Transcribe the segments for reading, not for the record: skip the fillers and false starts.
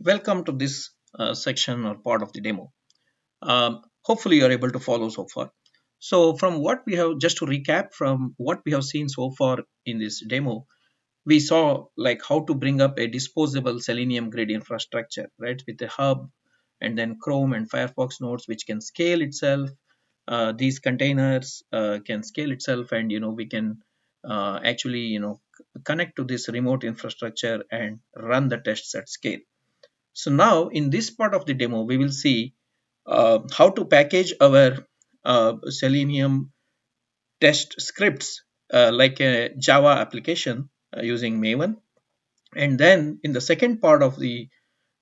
Welcome to this section or part of the demo. Hopefully you are able to follow so far. So from what we have, just to recap from what we have seen so far in this demo, we saw like how to bring up a disposable Selenium grid infrastructure, right, with a hub and then Chrome and Firefox nodes which can scale itself. These containers can scale itself, and we can actually connect to this remote infrastructure and run the tests at scale. So now in this part of the demo, we will see how to package our Selenium test scripts like a Java application using Maven. And then in the second part uh,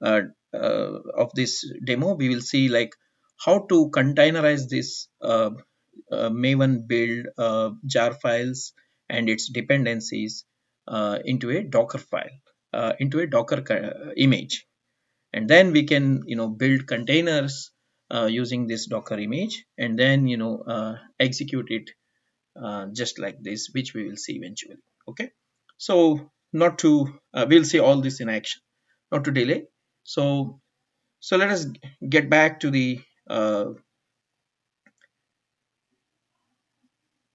of this demo, we will see like how to containerize this Maven build jar files and its dependencies into a Docker file, into a Docker image, and then we can build containers using this Docker image, and then execute it just like this, which we will see eventually. Okay, so not to we'll see all this in action, not to delay. So let us get back to the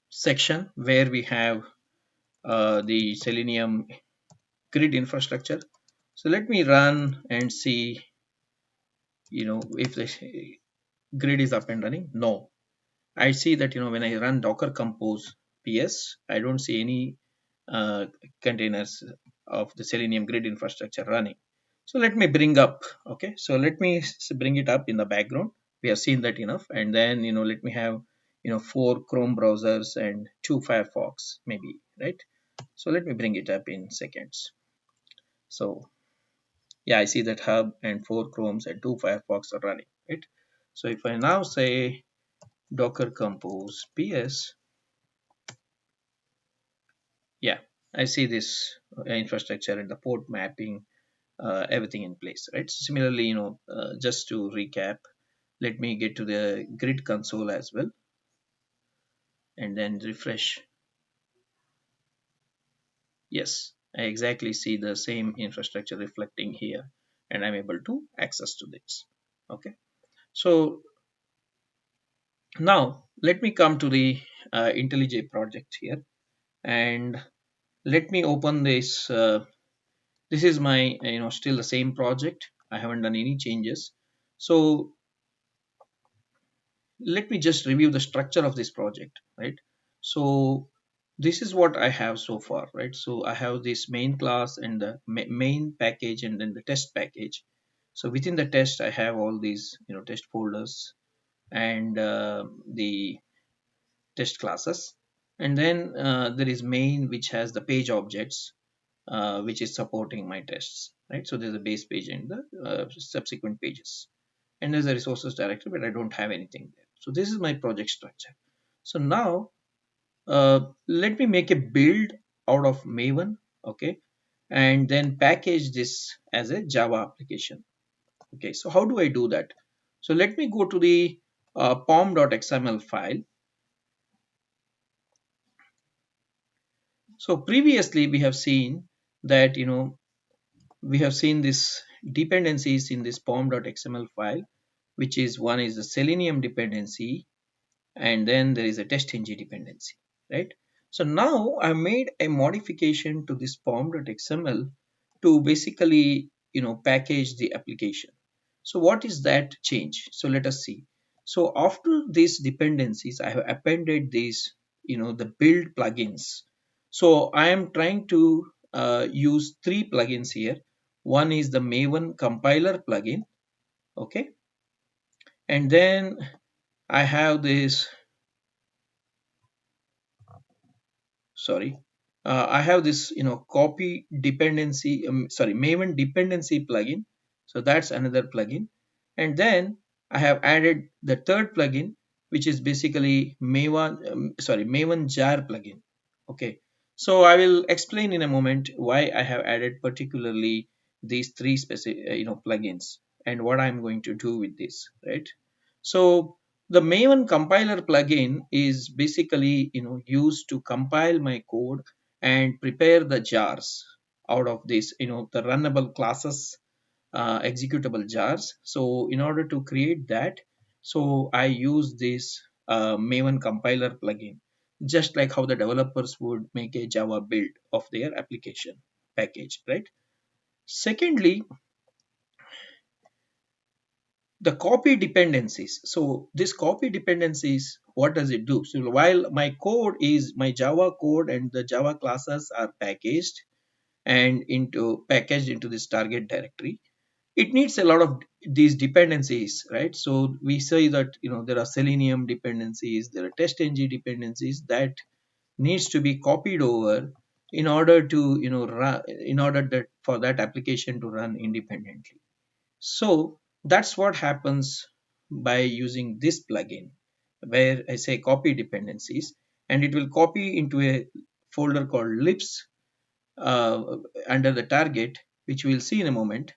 section where we have the Selenium grid infrastructure. So let me run and see if the grid is up and running. No, I see that when I run docker compose ps, I don't see any containers of the Selenium grid infrastructure running. So let me bring up, okay, so let me bring it up in the background. We have seen that enough, and then let me have 4 Chrome browsers and 2 Firefox maybe, right? So let me bring it up in seconds. So yeah, I see that hub and 4 Chromes and 2 Firefox are running, right? So if I now say docker compose ps, yeah, I see this infrastructure and the port mapping, everything in place, right? Similarly, just to recap, let me get to the grid console as well and then refresh. Yes, I exactly see the same infrastructure reflecting here, and I'm able to access to this. Okay, so now let me come to the IntelliJ project here, and let me open this. This is my still the same project. I haven't done any changes. So let me just review the structure of this project, right? So this is what I have so far, right? So I have this main class and the main package and then the test package. So within the test I have all these test folders and the test classes, and then there is main, which has the page objects, which is supporting my tests, right? So there's a base page and the subsequent pages, and there's a resources directory, but I don't have anything there. So this is my project structure. So now let me make a build out of Maven, okay, and then package this as a Java application. Okay, so how do I do that? So let me go to the pom.xml file. So previously we have seen that we have seen this dependencies in this pom.xml file, which is one is the Selenium dependency, and then there is a test-ng dependency, right? So now I made a modification to this pom.xml to basically package the application. So what is that change? So let us see. So after these dependencies, I have appended these the build plugins. So I am trying to use 3 plugins here. One is the Maven compiler plugin, okay, and then I have this, sorry, I have this copy dependency, sorry, Maven dependency plugin. So that's another plugin, and then I have added the third plugin, which is basically Maven jar plugin. Okay, so I will explain in a moment why I have added particularly these 3 specific plugins and what I'm going to do with this, right? So the Maven compiler plugin is basically used to compile my code and prepare the jars out of this the runnable classes executable jars. So in order to create that, so I use this Maven compiler plugin, just like how the developers would make a Java build of their application package, right? Secondly, the copy dependencies. So this copy dependencies, what does it do? So while my Java code and the Java classes are packaged into this target directory, it needs a lot of these dependencies, right? So we say that there are Selenium dependencies, there are TestNG dependencies that needs to be copied over in order to run, in order that for that application to run independently. So that's what happens by using this plugin, where I say copy dependencies, and it will copy into a folder called libs uh, under the target, which we'll see in a moment,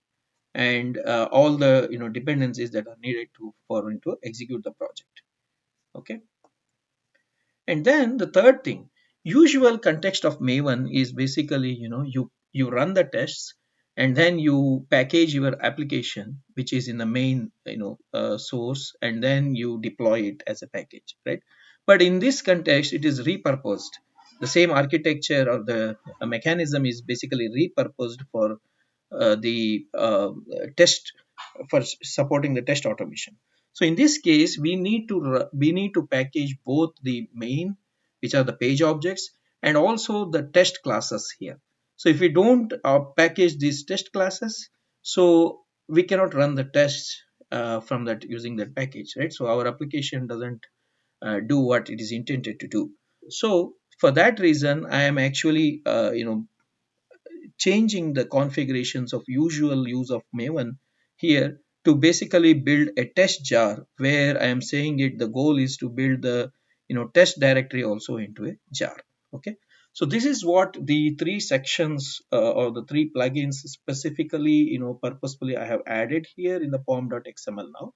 and all the dependencies that are needed to execute the project. Okay. And then the third thing, usual context of Maven is basically, you run the tests and then you package your application, which is in the main, source, and then you deploy it as a package, right? But in this context, it is repurposed. The same architecture or the mechanism is basically repurposed for the test for supporting the test automation. So in this case, we need to package both the main, which are the page objects, and also the test classes here. So if we don't package these test classes, so we cannot run the tests from that using that package, right? So our application doesn't do what it is intended to do. So for that reason, I am actually changing the configurations of usual use of Maven here to basically build a test jar, where I am saying it the goal is to build the test directory also into a jar. Okay, so this is what the three sections or the three plugins specifically purposefully I have added here in the pom.xml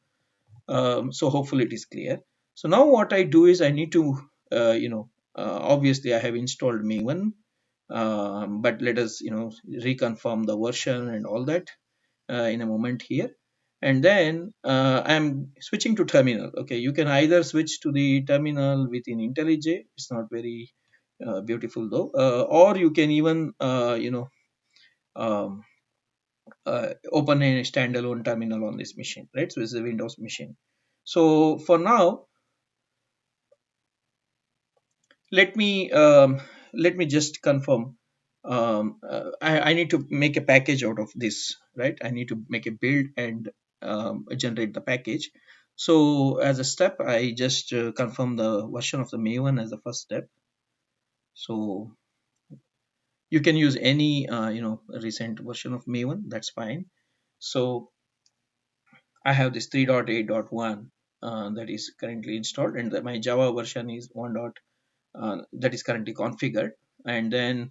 now. So hopefully it is clear. So now what I do is I need to obviously I have installed Maven, but let us reconfirm the version and all that in a moment here. And then I'm switching to terminal. Okay, you can either switch to the terminal within IntelliJ, it's not very beautiful though, or you can even um, open a standalone terminal on this machine, right? So it's a Windows machine. So for now, let me just confirm. I need to make a package out of this, right? I need to make a build and generate the package. So as a step, I just confirm the version of the Maven as the first step. So you can use any recent version of Maven, that's fine. So I have this 3.8.1 that is currently installed, and my Java version is 1. That is currently configured, and then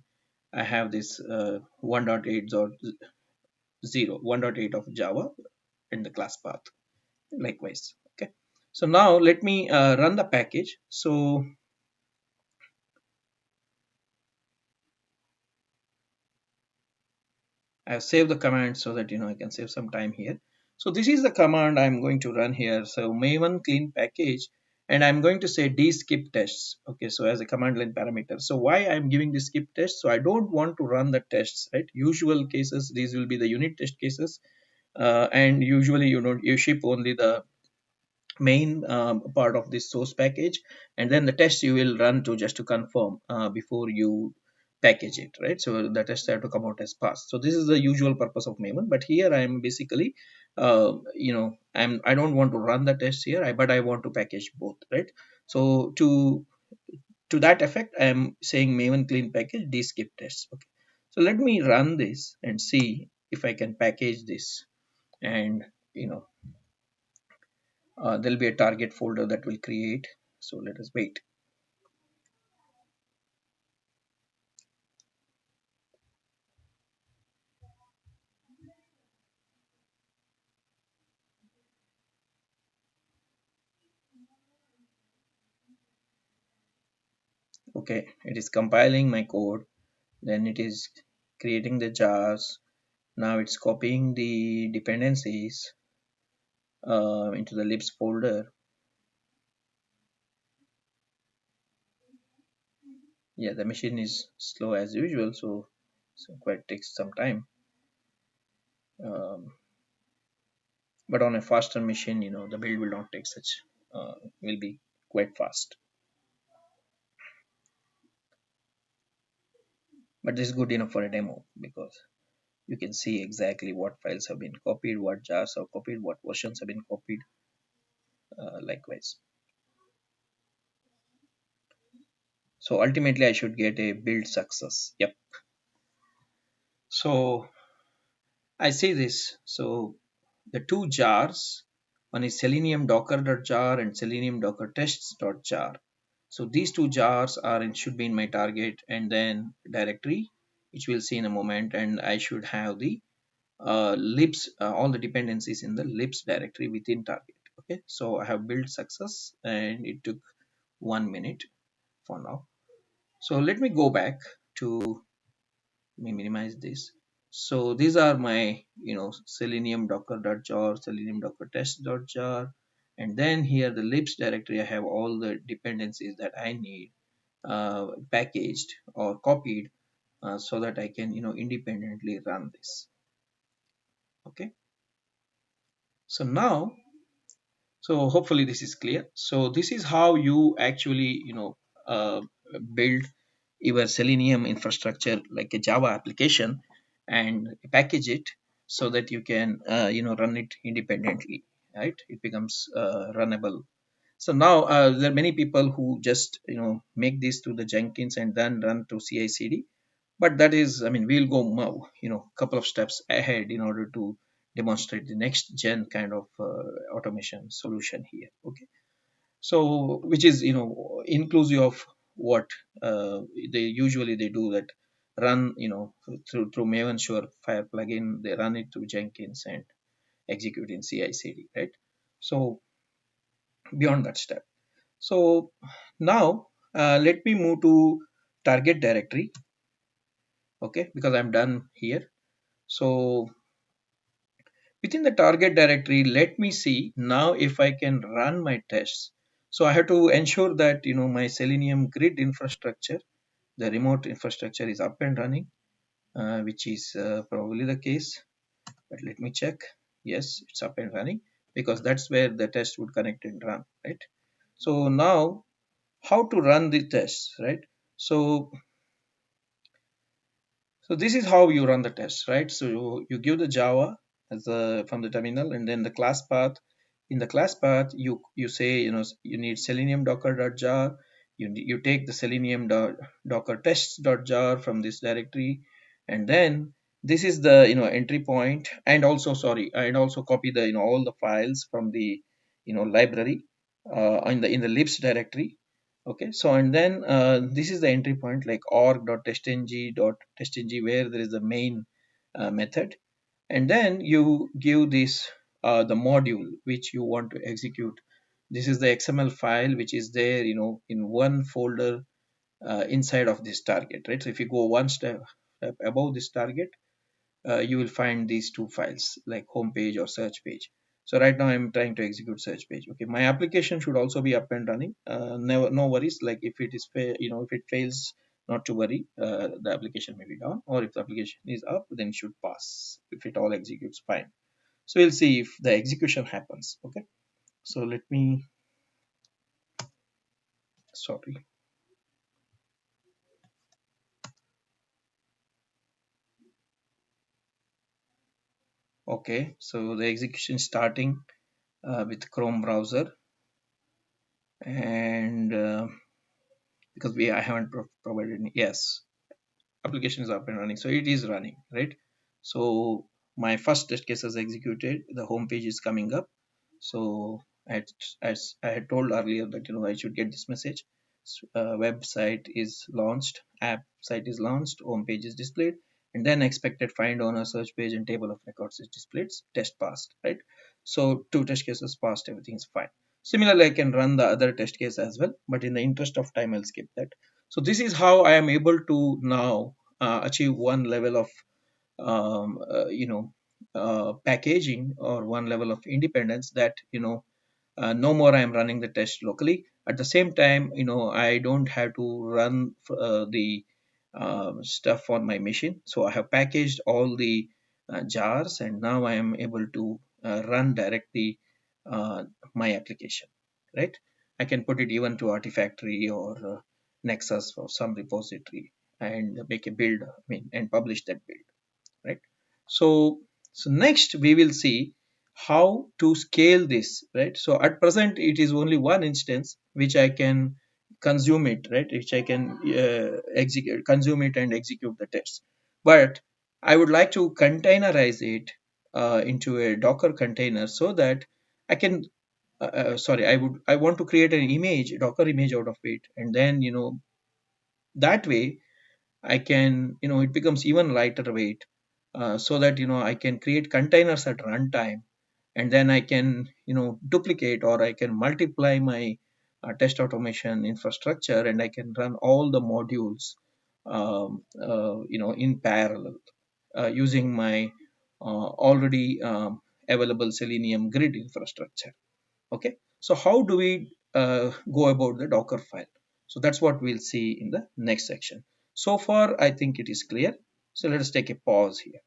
I have this 1.8 of Java and the class path likewise. Okay, so now let me run the package. So I have saved the command so that I can save some time here. So this is the command I'm going to run here. So Maven clean package, and I'm going to say skip tests. Okay, so as a command line parameter. So why I'm giving the skip test? So I don't want to run the tests, right? Usual cases, these will be the unit test cases, and usually you ship only the main part of this source package, and then the test you will run to just to confirm before you package it, right? So the tests have to come out as passed. So this is the usual purpose of Maven, but here I am basically I don't want to run the tests here, but I want to package both, right? So to that effect, I am saying Maven clean package skip tests. Okay, so let me run this and see if I can package this, and there'll be a target folder that will create. So let us wait. Okay, it is compiling my code, then it is creating the jars, Now it's copying the dependencies into the libs folder. Yeah, the machine is slow as usual, so quite takes some time. Um, but on a faster machine, the build will not take such, will be quite fast. But this is good enough for a demo because you can see exactly what files have been copied, what jars are copied, what versions have been copied, likewise. So ultimately, I should get a build success. Yep. So I see this. So the two jars, one is selenium docker.jar and selenium docker tests.jar. So these two jars are in, should be in my target and then directory, which we'll see in a moment. And I should have the libs, all the dependencies in the libs directory within target. Okay, so I have built success and it took 1 minute for now. So let me go back to, let me minimize this. So these are my, selenium docker.jar, selenium docker test.jar, and then here the libs directory, I have all the dependencies that I need packaged or copied so that I can, independently run this. Okay. So now, so hopefully this is clear. So this is how you actually, uh, build your Selenium infrastructure like a Java application and package it so that you can, run it independently, right? It becomes runnable. So now there are many people who just, make this to the Jenkins and then run to CI/CD, but that is, I mean, we'll go couple of steps ahead in order to demonstrate the next gen kind of automation solution here. Okay, so which is, inclusive of what they do that run, through Maven Sure Fire plugin, they run it through Jenkins and execute in CI/CD, right? So beyond that step, so now let me move to target directory. Okay, because I'm done here. So within the target directory, let me see now if I can run my tests. So I have to ensure that, my Selenium grid infrastructure, the remote infrastructure is up and running, which is probably the case. But let me check. Yes, it's up and running because that's where the test would connect and run, right? So now how to run the tests, right? So So this is how you run the test, right? So you give the Java as from the terminal, and then the class path. In the class path, you say, you need Selenium docker.jar. You take the Selenium docker tests.jar from this directory, and then this is the, entry point, and also, sorry, and also copy the, all the files from the, library in the libs directory. Okay, so and then this is the entry point like org.testng where there is the main method, and then you give this the module which you want to execute. This is the XML file which is there, in one folder inside of this target, right? So if you go one step above this target, you will find these two files like home page or search page. So right now I'm trying to execute search page. Okay, my application should also be up and running. Never, no worries. Like if it is if it fails, not to worry. The application may be down, or if the application is up, then it should pass. If it all executes fine. So we'll see if the execution happens. Okay. So let me. Sorry. Okay. So the execution starting with Chrome browser, and because I haven't provided any, yes, application is up and running, so it is running, right? So my first test case is executed, the home page is coming up. So as I had told earlier that, I should get this message. Website is launched, app site is launched, home page is displayed, and then expected find owner, search page, and table of records is displayed. Test passed, right? So two test cases passed, everything is fine. Similarly, I can run the other test case as well, but in the interest of time, I'll skip that. So this is how I am able to now achieve one level of packaging or one level of independence that no more I am running the test locally. At the same time, I don't have to run the stuff on my machine. So I have packaged all the jars, and now I am able to run directly uh, my application, right? I can put it even to Artifactory or Nexus or some repository and make a build, and publish that build, right? So next we will see how to scale this, right? So at present it is only one instance which I can consume it, right? Which I can execute, consume it and execute the tests. But I would like to containerize it into a Docker container so that I can sorry, I want to create an image, Docker image out of it, and then that way I can, it becomes even lighter weight, so that I can create containers at runtime, and then I can, duplicate or I can multiply my test automation infrastructure, and I can run all the modules, in parallel, using my already available Selenium grid infrastructure. Okay, so how do we go about the Docker file? So that's what we'll see in the next section. So far I think it is clear, so let us take a pause here.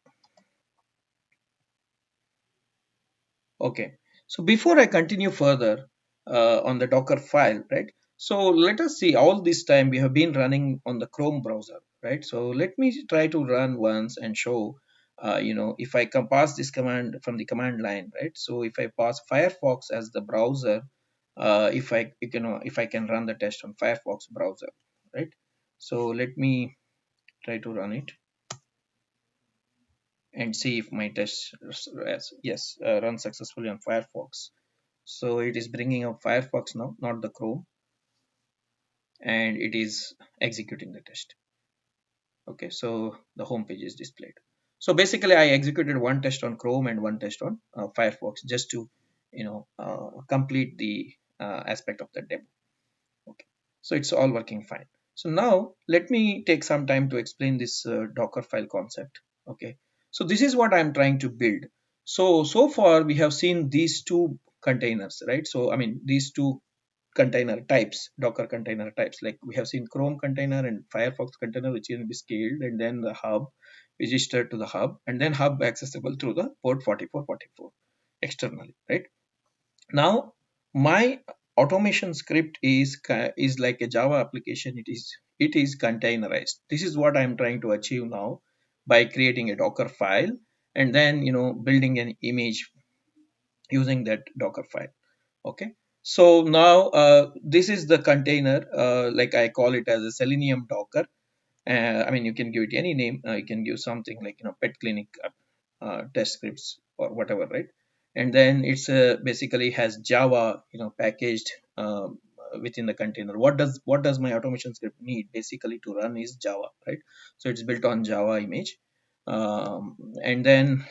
Okay, so before I continue further on the Docker file, right? So let us see, all this time we have been running on the Chrome browser, right? So let me try to run once and show, if I can pass this command from the command line, right? So if I pass Firefox as the browser, if I can run the test on Firefox browser, right? So let me try to run it and see if my test, yes, run successfully on Firefox. So it is bringing up Firefox now, not the Chrome, and it is executing the test. Okay, so the home page is displayed. So basically I executed one test on Chrome and one test on Firefox, just to complete the aspect of the demo. Okay, so it's all working fine. So now let me take some time to explain this Docker file concept. Okay, so this is what I'm trying to build. So far we have seen these two containers, right? So I mean these two container types, Docker container types. Like we have seen Chrome container and Firefox container, which can be scaled, and then the hub registered to the hub, and then hub accessible through the port 4444 externally, right? Now my automation script is like a Java application. It is containerized. This is what I'm trying to achieve now by creating a Docker file and then building an image using that Docker file. Okay, so now this is the container, like I call it as a Selenium Docker. I mean, you can give it any name. You can give something like pet clinic test scripts or whatever, right? And then it's basically has Java packaged within the container. What does my automation script need basically to run is Java, right? So it's built on Java image, and then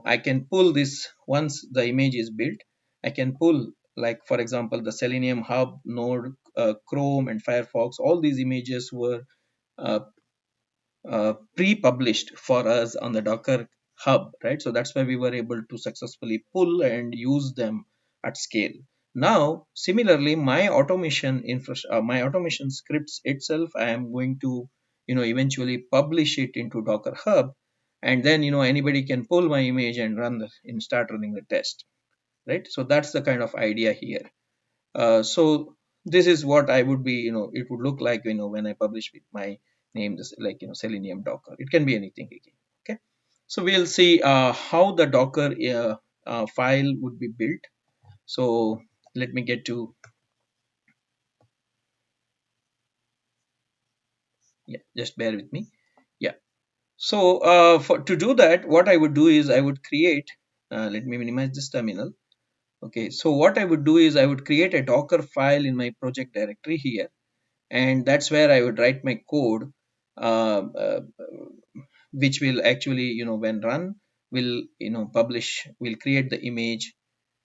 I can pull this once the image is built. I can pull, like for example, the Selenium hub node, Chrome and Firefox. All these images were uh, pre-published for us on the Docker hub, right? So that's why we were able to successfully pull and use them at scale. Now similarly, my automation scripts itself, I am going to eventually publish it into Docker hub, and then anybody can pull my image and start running the test, right? So that's the kind of idea here. So this is what I would be, it would look like, when I publish with my name, this like, Selenium Docker. It can be anything again. Okay. So we'll see how the Docker file would be built. So let me get to, yeah, just bear with me. Yeah. So to do that, what I would do is I would create, let me minimize this terminal. Okay. So what I would do is I would create a Docker file in my project directory here, and that's where I would write my code, uh, uh, which will actually, when run, will publish, will create the image,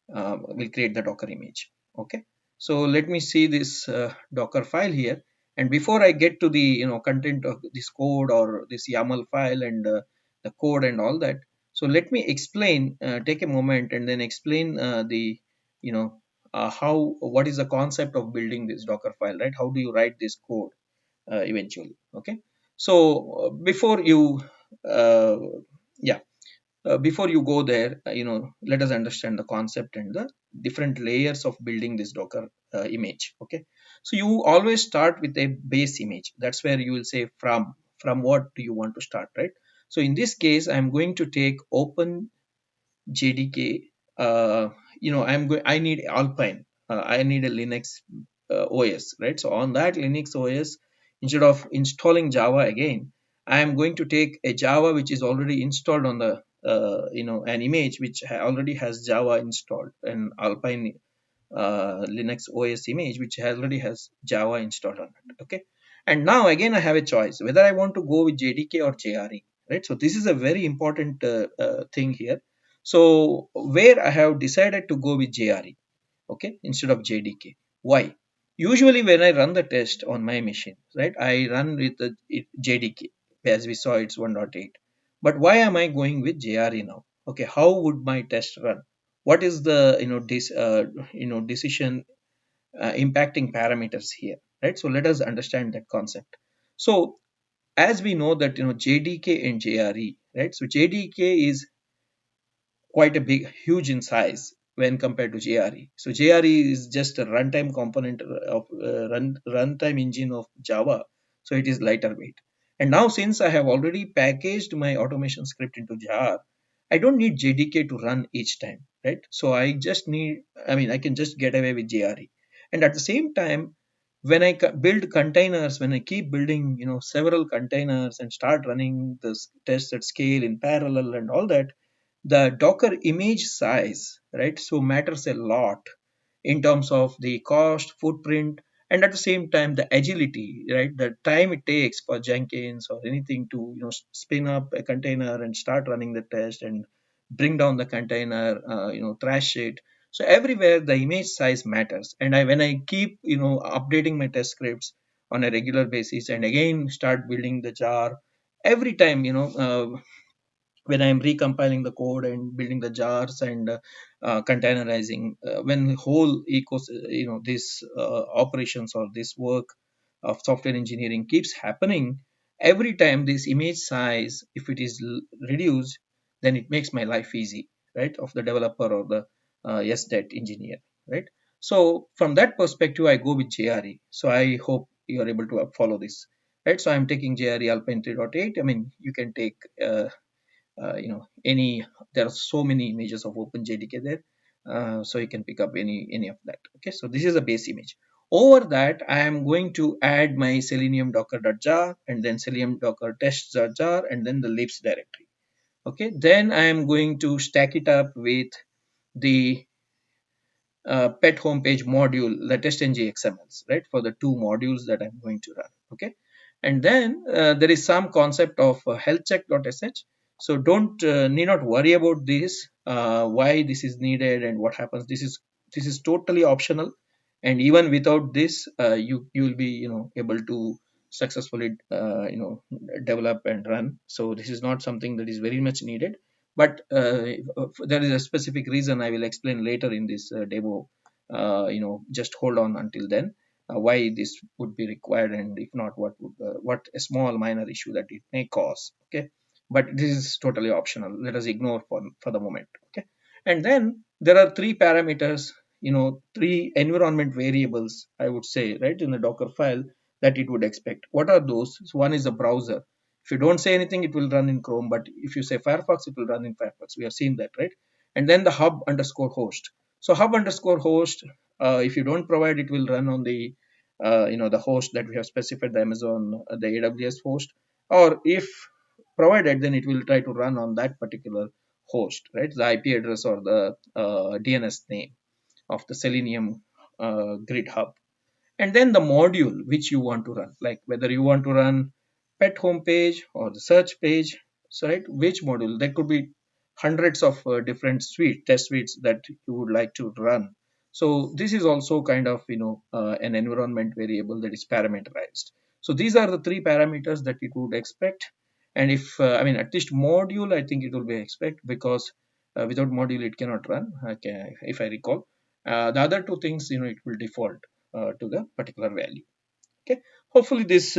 will create the Docker image. Okay, so let me see this Docker file here, and before I get to the content of this code or this YAML file and the code and all that. So let me explain, take a moment and then explain the, you know, what is the concept of building this Docker file, right? How do you write this code eventually? Okay. So before you, uh, yeah, before you go there, let us understand the concept and the different layers of building this Docker image. Okay. So you always start with a base image. That's where you will say from what do you want to start, right? So in this case, I'm going to take open JDK. I need Alpine. I need a Linux OS, right? So on that Linux OS, instead of installing Java again, I am going to take a Java which is already installed on the, an image which already has Java installed, an Alpine Linux OS image which already has Java installed on it. Okay, and now again I have a choice whether I want to go with JDK or JRE, right? So this is a very important thing here. So where I have decided to go with JRE, okay, instead of JDK. Why? Usually when I run the test on my machine, right, I run with the JDK. As we saw, it's 1.8. But why am I going with JRE now? Okay, how would my test run? What is the, decision impacting parameters here, right? So let us understand that concept. So as we know that, JDK and JRE, right? So JDK is quite a big, huge in size when compared to JRE. So JRE is just a runtime component of runtime engine of Java. So it is lighter weight. And now since I have already packaged my automation script into jar, I don't need JDK to run each time, right? So I can just get away with JRE. And at the same time, when I build containers, when I keep building, several containers and start running this tests at scale in parallel and all that, the Docker image size, right? So matters a lot in terms of the cost, footprint, and at the same time the agility, right? The time it takes for Jenkins or anything to, spin up a container and start running the test and bring down the container, trash it. So everywhere the image size matters. And when I keep, updating my test scripts on a regular basis and again start building the jar every time, when I'm recompiling the code and building the jars and containerizing, when whole this operations or this work of software engineering keeps happening, every time this image size, if it is reduced, then it makes my life easy, right? Of the developer or the SDET engineer, right? So from that perspective, I go with JRE. So I hope you are able to follow this, right? So I'm taking JRE Alpine 3.8. I mean, you can take any, there are so many images of OpenJDK there, so you can pick up any of that. Okay, so this is a base image. Over that, I am going to add my selenium docker.jar and then selenium docker test.jar and then the libs directory. Okay, then I am going to stack it up with the pet homepage module, the testng XMLs, right, for the two modules that I'm going to run. Okay, and then there is some concept of health check.sh. So don't need not worry about this, why this is needed and what happens. This is totally optional, and even without this, you will be able to successfully develop and run. So this is not something that is very much needed, but there is a specific reason I will explain later in this demo. Just hold on until then, why this would be required, and if not, what a small minor issue that it may cause. Okay, but this is totally optional. Let us ignore for the moment. Okay, and then there are three parameters, three environment variables, I would say, right, in the Docker file that it would expect. What are those? So one is the browser. If you don't say anything, it will run in Chrome, but if you say Firefox, it will run in Firefox. We have seen that, right? And then the hub underscore host. So hub underscore host, if you don't provide, it will run on the the host that we have specified, the Amazon, the AWS host, or if provided, then it will try to run on that particular host, right? The IP address or the DNS name of the Selenium grid hub. And then the module which you want to run, like whether you want to run pet homepage or the search page. So, right, which module? There could be hundreds of different test suites that you would like to run. So this is also kind of an environment variable that is parameterized. So these are the three parameters that it would expect. And if I mean at least module, I think it will be expect, because without module it cannot run. Okay, if I recall, the other two things, it will default to the particular value. Okay, hopefully this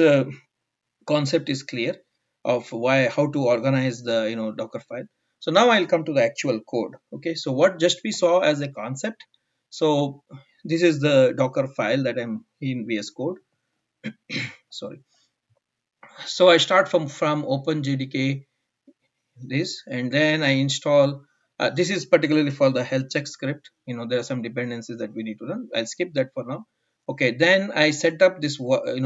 concept is clear of how to organize the Docker file. So now I'll come to the actual code. Okay, so what just we saw as a concept. So this is the Docker file that I'm in VS Code. Sorry. So I start from OpenJDK this, and then I install. This is particularly for the health check script. There are some dependencies that we need to run. I'll skip that for now. Okay, then I set up this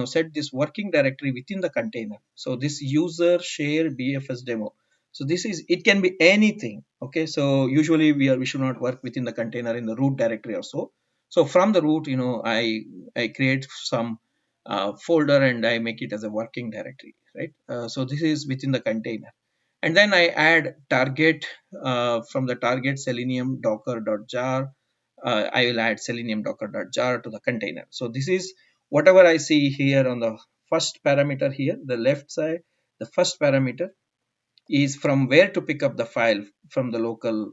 set this working directory within the container. So this user share BFS demo. So this is, it can be anything. Okay, so usually we should not work within the container in the root directory or so. So from the root, I create some folder and I make it as a working directory, right? So this is within the container, and then I add target from the target selenium docker.jar. I will add selenium docker.jar to the container. So this is whatever I see here on the first parameter here, the left side. The first parameter is from where to pick up the file from the local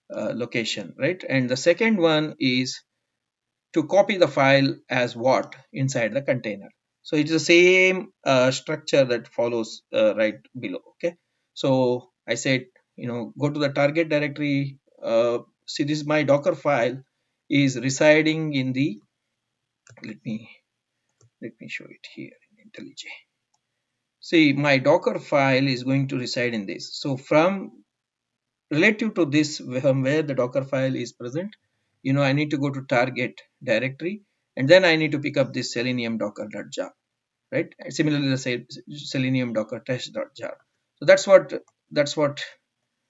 location, right? And the second one is to copy the file as what inside the container. So it's the same structure that follows right below. Okay, so I said, go to the target directory. See, this is my Docker file is residing in the, let me show it here in IntelliJ. See, my Docker file is going to reside in this. So from relative to this, from where the Docker file is present, I need to go to target directory, and then I need to pick up this selenium docker.jar, right? Similarly, the selenium docker test.jar. So that's what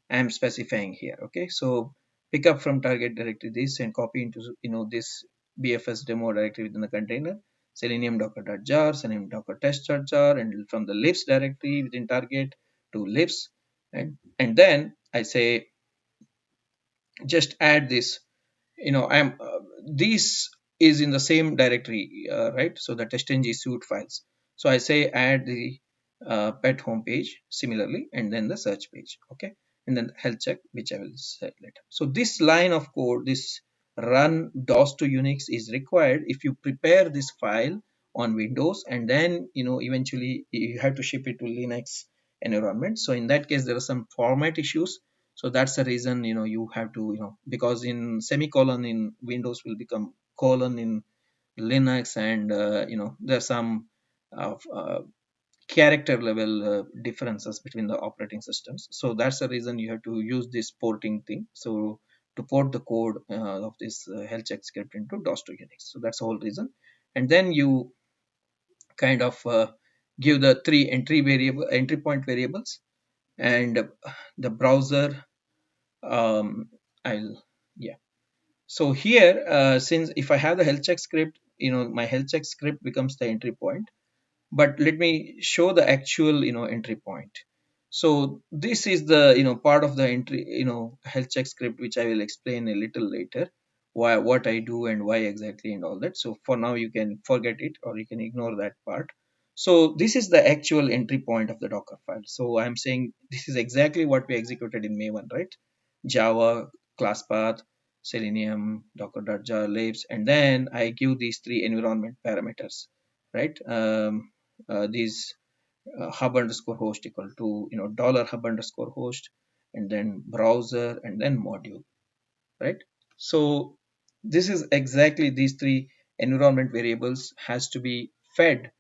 I am specifying here. Okay, so pick up from target directory this and copy into this BFS demo directory within the container, selenium docker.jar, selenium docker test.jar, and from the libs directory within target to libs, and then I say just add this. I'm this is in the same directory, right? So the testng suite files. So I say add the pet home page similarly, and then the search page. Okay, and then health check, which I will say later. So this line of code, this run DOS to Unix, is required if you prepare this file on Windows, and then eventually you have to ship it to Linux environment. So in that case, there are some format issues. So that's the reason you have to because in semicolon in Windows will become colon in Linux, and there's some character level differences between the operating systems. So that's the reason you have to use this porting thing. So to port the code of this health check script into DOS to Unix. So that's the whole reason. And then you kind of give the three entry point variables, and the browser, I'll yeah. So here, since if I have the health check script, my health check script becomes the entry point. But let me show the actual entry point. So this is the part of the entry health check script, which I will explain a little later, what I do and why exactly and all that. So for now you can forget it, or you can ignore that part. So this is the actual entry point of the Docker file. So I'm saying this is exactly what we executed in Maven, right? Java class path, selenium docker.jar libs, and then I give these three environment parameters, right? These hub underscore host equal to dollar hub underscore host, and then browser, and then module, right? So this is exactly these three environment variables has to be fed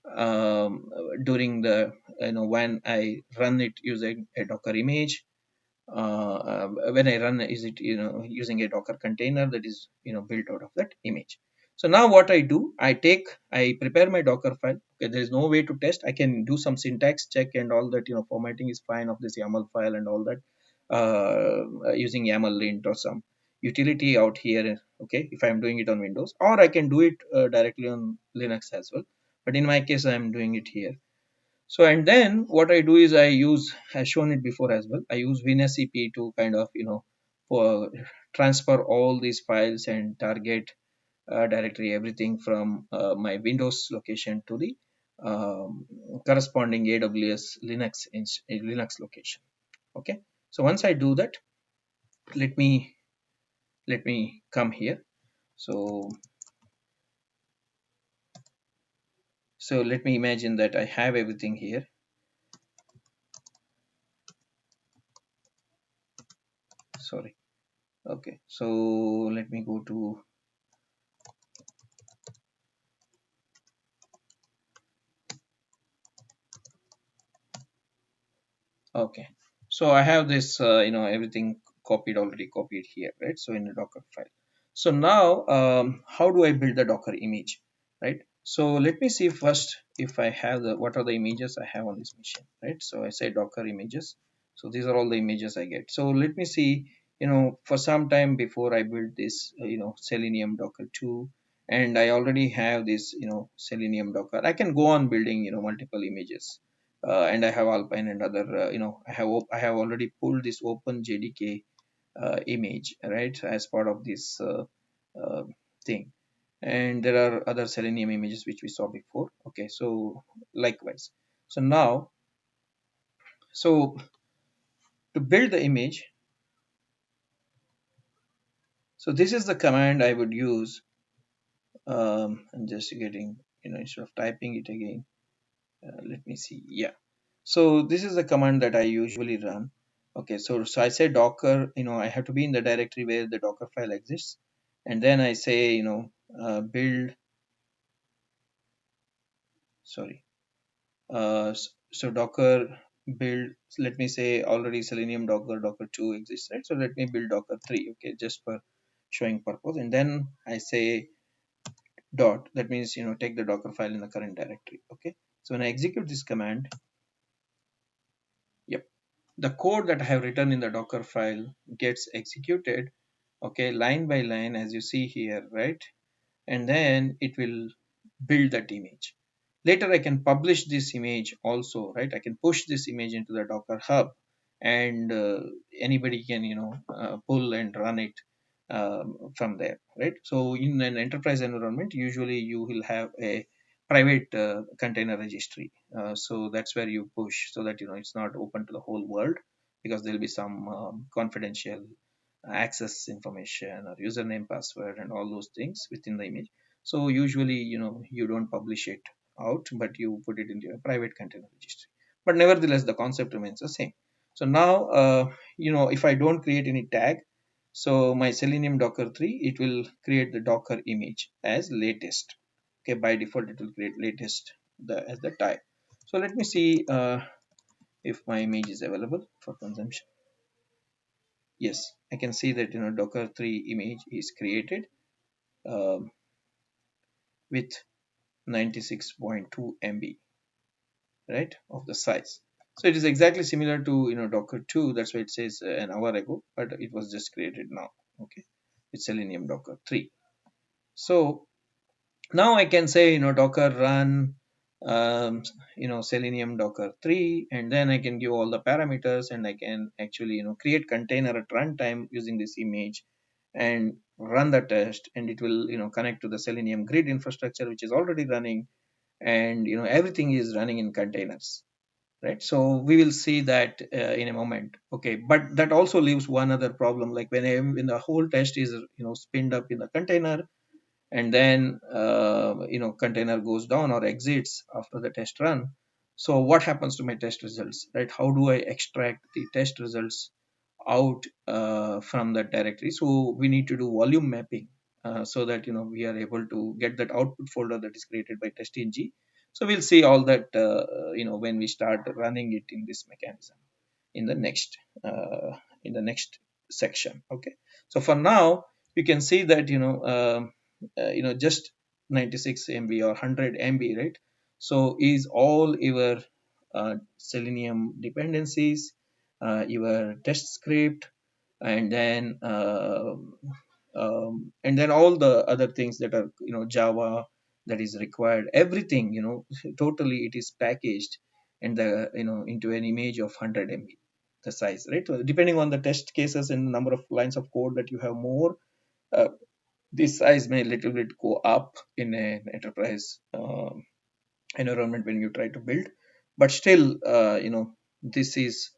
during the when I run it using a Docker image. When I run is it using a Docker container that is built out of that image. So now what I do, I prepare my Docker file. Okay, there is no way to test. I can do some syntax check and all that. Formatting is fine of this YAML file and all that, using YAML lint or some utility out here. Okay, if I'm doing it on Windows, or I can do it directly on Linux as well. But in my case, I'm doing it here. So, and then what I do is I use, as shown it before as well, I use WinSCP to kind of for transfer all these files and target directory, everything from my Windows location to the corresponding AWS Linux location. Okay, so once I do that, let me come here. So let me imagine that I have everything here. Sorry. Okay, so let me go to, okay, so I have this everything already copied here, right? So in a Docker file. So now how do I build the Docker image, right? So let me see first if I have the, what are the images I have on this machine, right? So I say Docker images. So these are all the images I get. So let me see, for some time before I built this Selenium Docker 2, and I already have this Selenium Docker. I can go on building multiple images, and I have Alpine and other, I have already pulled this Open JDK image, right, as part of this uh, thing. And there are other Selenium images which we saw before. Okay, so likewise. So now, so to build the image, so this is the command I would use. I'm just getting, instead of typing it again, let me see. Yeah. So this is the command that I usually run. Okay, so I say Docker, I have to be in the directory where the Docker file exists, and then I say, build. Sorry. So Docker build. Let me say already Selenium Docker 2 exists, right? So let me build Docker 3. Okay, just for showing purpose, and then I say dot. That means take the Docker file in the current directory. Okay. So when I execute this command, yep, the code that I have written in the Docker file gets executed, okay, line by line, as you see here, right? And then it will build that image. Later I can publish this image also, right? I can push this image into the Docker hub, and anybody can pull and run it from there, right? So in an enterprise environment, usually you will have a private container registry, so that's where you push, so that it's not open to the whole world, because there'll be some confidential access information or username, password, and all those things within the image. So usually you don't publish it out, but you put it into a private container registry. But nevertheless, the concept remains the same. So now if I don't create any tag, so my Selenium Docker 3, it will create the Docker image as latest. Okay, by default it will create latest as the type. So let me see if my image is available for consumption. Yes, I can see that Docker 3 image is created um, with 96.2 MB, right, of the size. So it is exactly similar to Docker 2. That's why it says an hour ago, but it was just created now. Okay, with Selenium Docker 3. So now I can say Docker run Selenium Docker 3, and then I can give all the parameters, and I can actually create container at runtime using this image and run the test, and it will connect to the Selenium grid infrastructure, which is already running, and everything is running in containers, right? So we will see that in a moment. Okay, but that also leaves one other problem, like when the whole test is spinned up in the container, and then container goes down or exits after the test run. So what happens to my test results, right? How do I extract the test results out from that directory? So we need to do volume mapping, so that we are able to get that output folder that is created by testing. So we'll see all that when we start running it in this mechanism in the next uh, section. Okay, so for now you can see that just 96 MB or 100 MB, right? So is all your Selenium dependencies, your test script, and then all the other things that are Java that is required. Everything totally it is packaged and the into an image of 100 MB, the size, right? So depending on the test cases and the number of lines of code that you have more, uh, this size may little bit go up in an enterprise environment when you try to build. But still, this is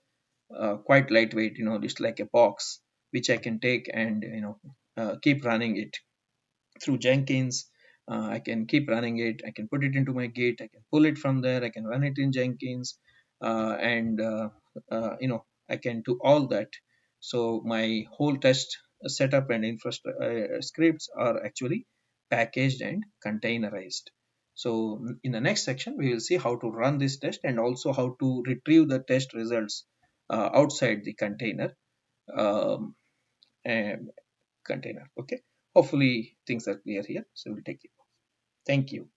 quite lightweight, just like a box which I can take and keep running it through Jenkins. I can keep running it. I can put it into my Git. I can pull it from there. I can run it in Jenkins, and I can do all that. So my whole test setup and infrastructure scripts are actually packaged and containerized. So in the next section, we will see how to run this test and also how to retrieve the test results outside the um, and container. Okay. Hopefully things are clear here. So we'll take it. Thank you.